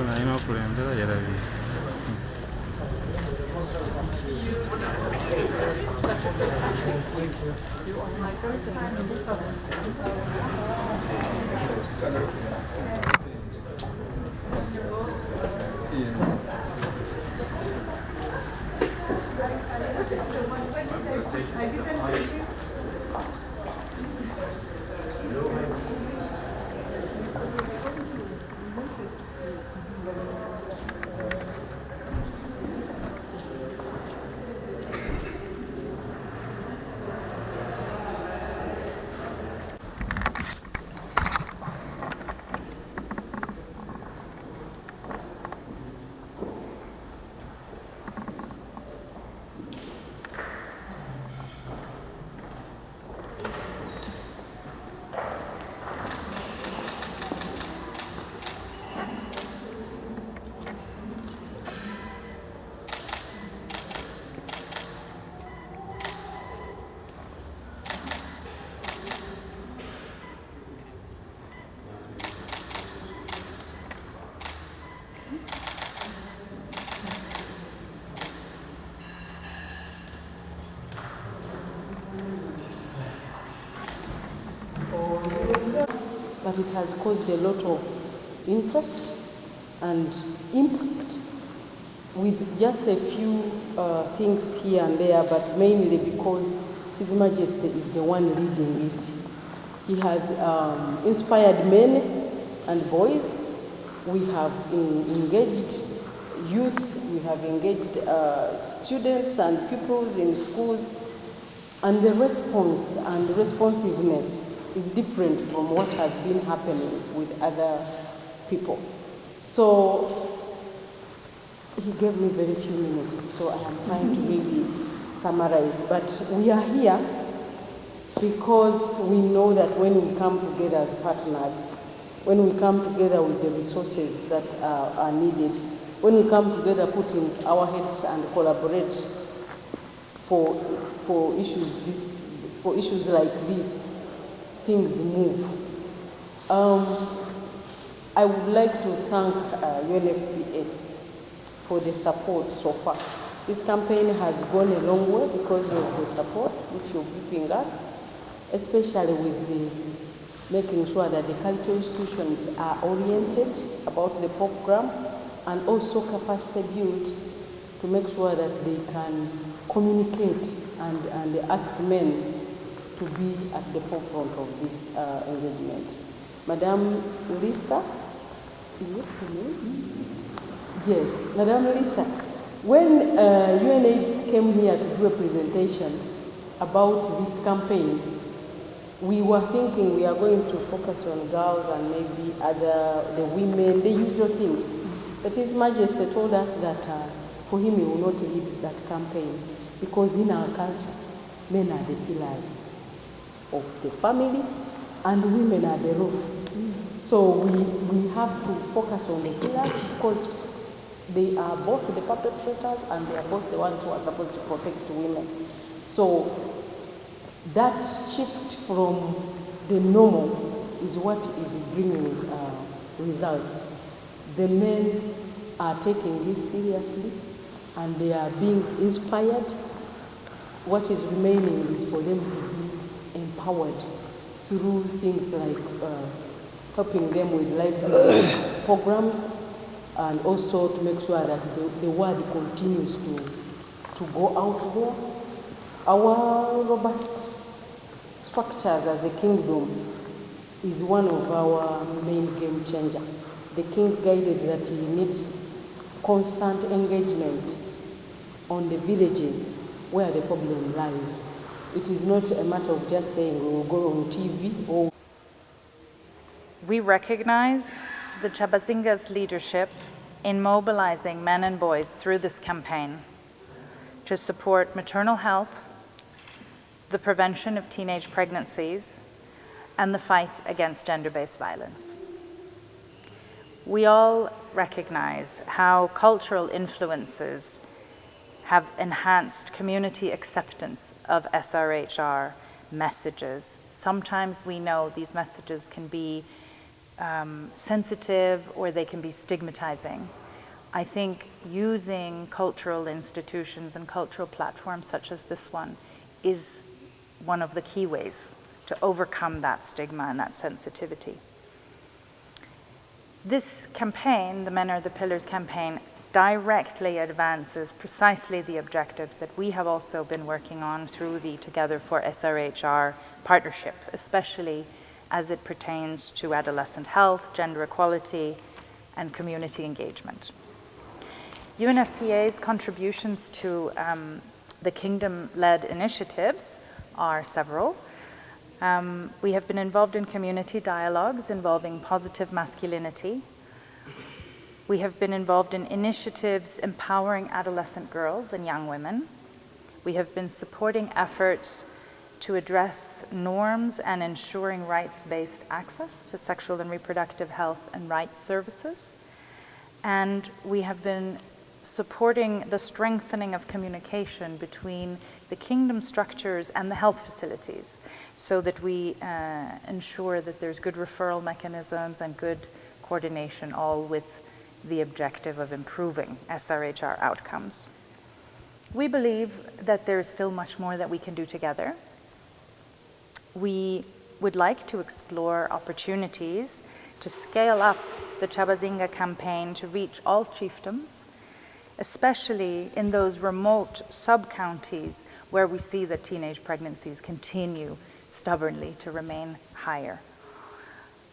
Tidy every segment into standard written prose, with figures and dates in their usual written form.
Naima kulembera yalabiye. But it has caused a lot of interest and impact with just a few things here and there, but mainly because His Majesty is the one leading it. He has inspired men and boys. We have engaged youth, we have engaged students and pupils in schools, and the response and responsiveness is different from what has been happening with other people. So he gave me very few minutes, so I am trying to really summarize. But we are here because we know that when we come together as partners, when we come together with the resources that are needed, when we come together putting our heads and collaborate for issues like this, things move. I would like to thank UNFPA for the support so far. This campaign has gone a long way because of the support which you're giving us, especially with the making sure that the cultural institutions are oriented about the program and also capacity built to make sure that they can communicate and ask men to be at the forefront of this engagement. Madam Lisa, is it her name? Yes, Madam Lisa, when UNAIDS came here to do a presentation about this campaign, we were thinking we are going to focus on girls and maybe the women, the usual things. But His Majesty told us that for him he will not lead that campaign because in our culture, men are the pillars of the family and women are the roof. So we have to focus on the pillars because they are both the perpetrators and they are both the ones who are supposed to protect women. So that shift from the normal is what is bringing results. The men are taking this seriously and they are being inspired. What is remaining is for them to be empowered through things like helping them with live programs and also to make sure that the word continues to go out there. Our robust structures as a kingdom is one of our main game changer. The king guided that he needs constant engagement on the villages where the problem lies. It is not a matter of just saying we will go on TV or... We recognize the Kyabazinga's leadership in mobilizing men and boys through this campaign to support maternal health, the prevention of teenage pregnancies, and the fight against gender-based violence. We all recognize how cultural influences have enhanced community acceptance of SRHR messages. Sometimes we know these messages can be sensitive or they can be stigmatizing. I think using cultural institutions and cultural platforms such as this one is one of the key ways to overcome that stigma and that sensitivity. This campaign, the Men Are the Pillars campaign, directly advances precisely the objectives that we have also been working on through the Together for SRHR partnership, especially as it pertains to adolescent health, gender equality, and community engagement. UNFPA's contributions to the Kingdom-led initiatives are several. We have been involved in community dialogues involving positive masculinity. We have been involved in initiatives empowering adolescent girls and young women. We have been supporting efforts to address norms and ensuring rights-based access to sexual and reproductive health and rights services. And we have been supporting the strengthening of communication between the Kingdom structures and the health facilities so that we ensure that there's good referral mechanisms and good coordination, all with the objective of improving SRHR outcomes. We believe that there is still much more that we can do together. We would like to explore opportunities to scale up the Kyabazinga campaign to reach all chiefdoms, especially in those remote sub-counties where we see that teenage pregnancies continue stubbornly to remain higher.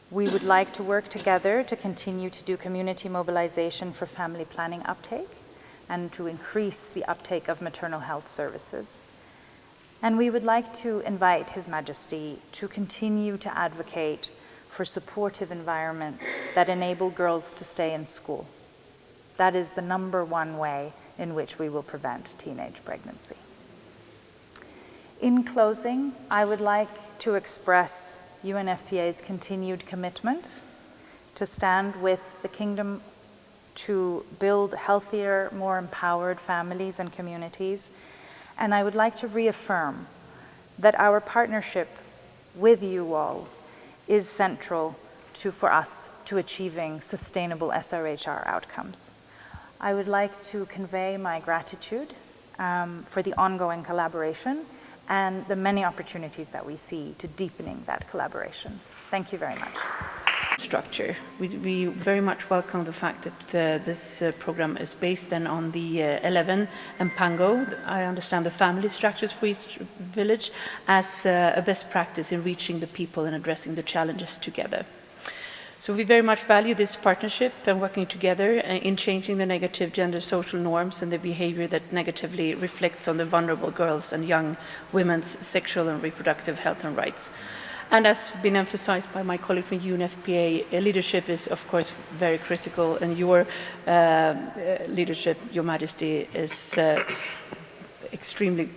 We would like to work together to continue to do community mobilization for family planning uptake and to increase the uptake of maternal health services. And we would like to invite His Majesty to continue to advocate for supportive environments that enable girls to stay in school. That is the #1 way in which we will prevent teenage pregnancy. In closing, I would like to express UNFPA's continued commitment to stand with the Kingdom to build healthier, more empowered families and communities. And I would like to reaffirm that our partnership with you all is central for us to achieving sustainable SRHR outcomes. I would like to convey my gratitude for the ongoing collaboration and the many opportunities that we see to deepening that collaboration. Thank you very much. Structure. We very much welcome the fact that this program is based then on the 11 and Pango. I understand the family structures for each village as a best practice in reaching the people and addressing the challenges together. So we very much value this partnership and working together in changing the negative gender social norms and the behavior that negatively reflects on the vulnerable girls and young women's sexual and reproductive health and rights. And as been emphasized by my colleague from UNFPA, leadership is of course very critical, and your leadership, Your Majesty, is extremely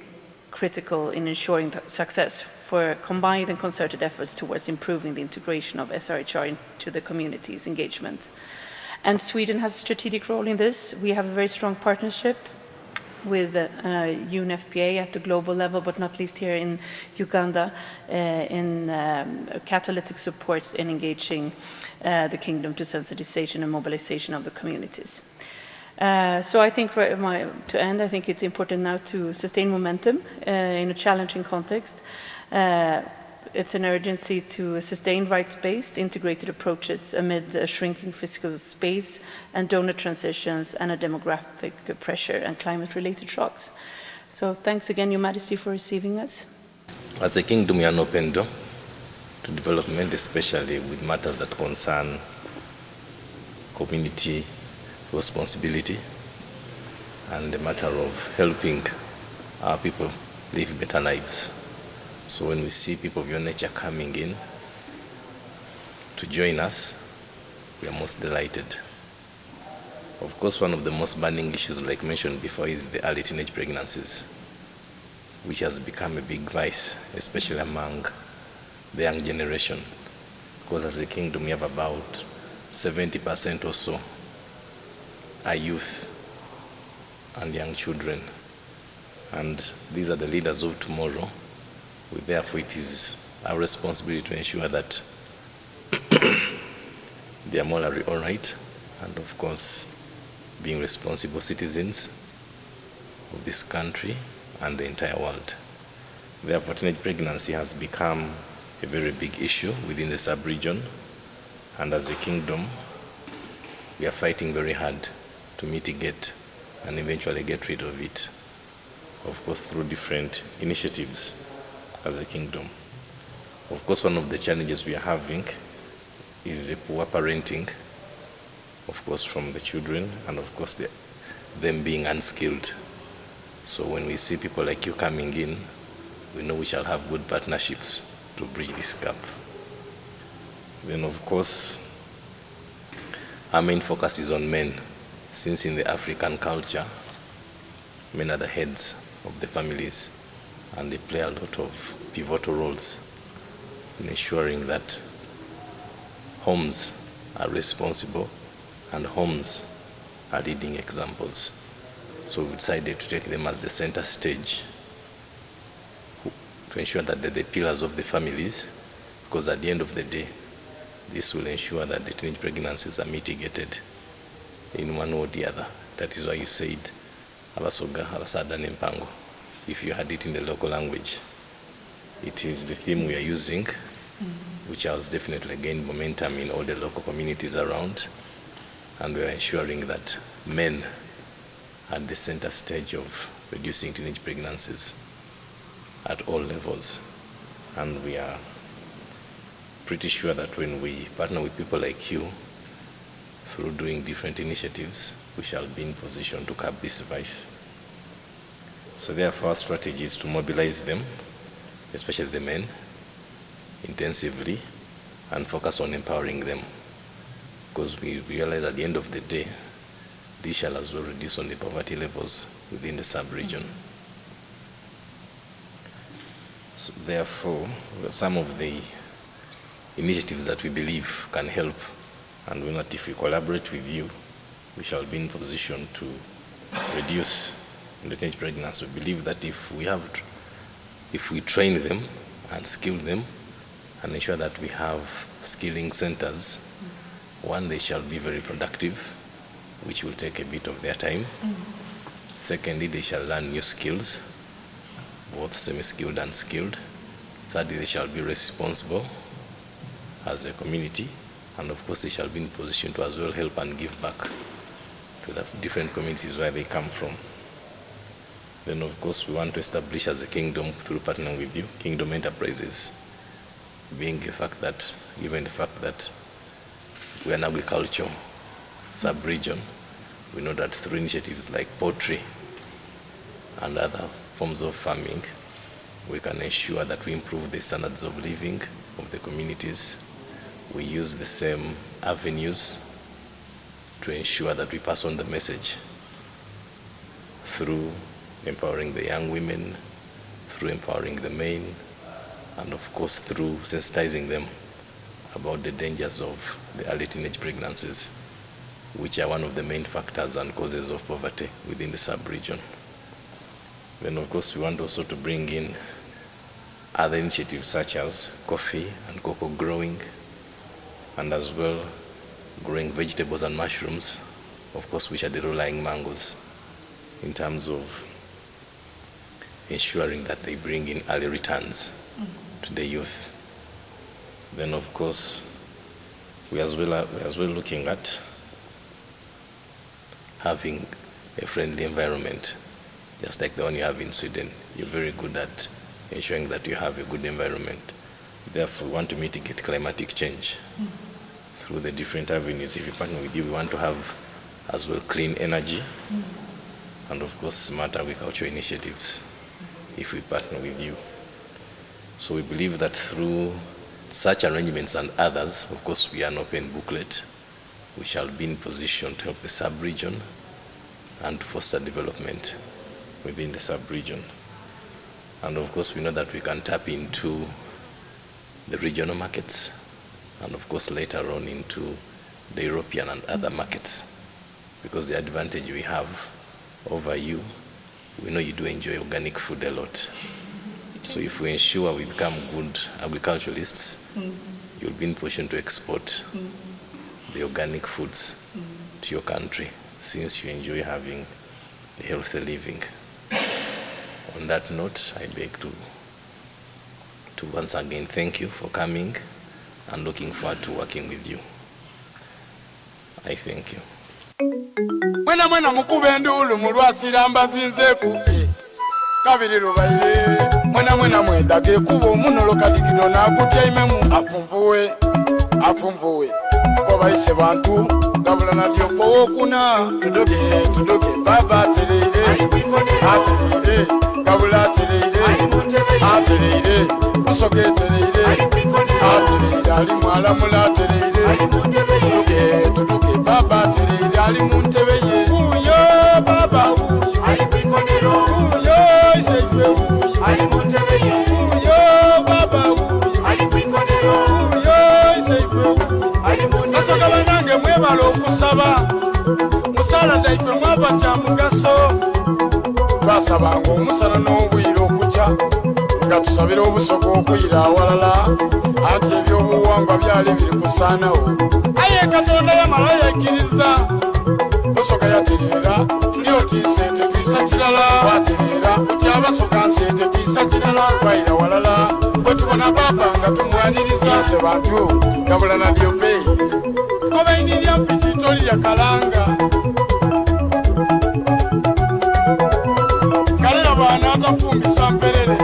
critical in ensuring success for combined and concerted efforts towards improving the integration of SRHR into the community's engagement. And Sweden has a strategic role in this. We have a very strong partnership with UNFPA at the global level, but not least here in Uganda, in catalytic support in engaging the Kingdom to sensitization and mobilization of the communities. So I think, to end, I think it's important now to sustain momentum in a challenging context. It's an urgency to sustain rights-based integrated approaches amid a shrinking physical space and donor transitions and a demographic pressure and climate-related shocks. So thanks again, Your Majesty, for receiving us. As a kingdom, we are an open door to development, especially with matters that concern community responsibility and the matter of helping our people live better lives. So when we see people of your nature coming in to join us, we are most delighted. Of course, one of the most burning issues, like mentioned before, is the early teenage pregnancies, which has become a big vice, especially among the young generation. Because as a kingdom, we have about 70% or so are youth and young children. And these are the leaders of tomorrow. Therefore, it is our responsibility to ensure that they are morally all right, and of course, being responsible citizens of this country and the entire world. Therefore, teenage pregnancy has become a very big issue within the sub-region, and as a kingdom, we are fighting very hard to mitigate and eventually get rid of it, of course, through different initiatives as a kingdom. Of course, one of the challenges we are having is the poor parenting, of course, from the children, and of course, them being unskilled. So when we see people like you coming in, we know we shall have good partnerships to bridge this gap. Then, of course, our main focus is on men, since in the African culture, men are the heads of the families, and they play a lot of pivotal roles in ensuring that homes are responsible and homes are leading examples. So we decided to take them as the center stage to ensure that they're the pillars of the families, because at the end of the day, this will ensure that the teenage pregnancies are mitigated in one or the other. That is why you said Abasoga, Abasada, Nempango. If you had it in the local language, it is the theme we are using, which has definitely gained momentum in all the local communities around, and we are ensuring that men are at the center stage of reducing teenage pregnancies at all levels. And we are pretty sure that when we partner with people like you, through doing different initiatives, we shall be in position to curb this vice. So therefore, our strategy is to mobilize them, especially the men, intensively, and focus on empowering them. Because we realize at the end of the day, this shall as well reduce on the poverty levels within the sub-region. So therefore, some of the initiatives that we believe can help, and we know that if we collaborate with you, we shall be in position to reduce the teenage pregnancy. We believe that if we train them and skill them and ensure that we have skilling centers, one, they shall be very productive, which will take a bit of their time. Secondly, they shall learn new skills, both semi-skilled and skilled. Thirdly, they shall be responsible as a community, and of course they shall be in position to as well help and give back to the different communities where they come from. Then of course we want to establish as a kingdom, through partnering with you, kingdom enterprises, being the fact that, given the fact that we are an agricultural sub-region, we know that through initiatives like poultry and other forms of farming, we can ensure that we improve the standards of living of the communities. We use the same avenues to ensure that we pass on the message through empowering the young women, through empowering the men, and of course through sensitizing them about the dangers of the early teenage pregnancies, which are one of the main factors and causes of poverty within the sub-region. Then of course we want also to bring in other initiatives such as coffee and cocoa growing, and as well growing vegetables and mushrooms, of course, which are the low-lying mangoes, in terms of ensuring that they bring in early returns to the youth. Then of course, we as well looking at having a friendly environment, just like the one you have in Sweden. You're very good at ensuring that you have a good environment. Therefore, we want to mitigate climatic change through the different avenues. If we partner with you, we want to have as well clean energy and of course smart agricultural initiatives. if we partner with you. So we believe that through such arrangements and others, of course we are an open booklet, we shall be in position to help the sub-region and to foster development within the sub-region. And of course we know that we can tap into the regional markets and of course later on into the European and other markets, because the advantage we have over you, we know you do enjoy organic food a lot. So if we ensure we become good agriculturalists, you'll be in position to export the organic foods to your country, since you enjoy having a healthy living. On that note, I beg to once again thank you for coming and looking forward to working with you. I thank you. Mwena mukube ndulu mulwasira mbazinzeku kabiri rubaire mwena mwedage kubo muno kadigido nakutya imemu afumvuwe ko bayise bantu gabula natyo pokuna tudoke baba terere gabula terere usoke terere ali mwala mula terere tudoke baba terere ali muntebe ye uyo baba uyo ali kwikonero uyo shekwe uyo ali muntebe ye uyo baba uyo ali kwikonero uyo shekwe uyo ali muntebe ye sasa banange mwebala okusaba musala daipe mwaba kya mugaso twasaba ngo omusala n'obwire okukya nga tusabira obusoga okuyira awalala ati ebyobuwangwa byali biri kusaanawo aye katonda yamala yekkiriza Busoga yaterera tuliyo tinsente twisa kirala waterera okyabasoga nsente twisa kirala twayira walala bwe tubona baba nga tumwaniriza ise bantu gabula nadyo peyi kobainirya mpitito lirya kalanga kalera baana atafumbisa mperere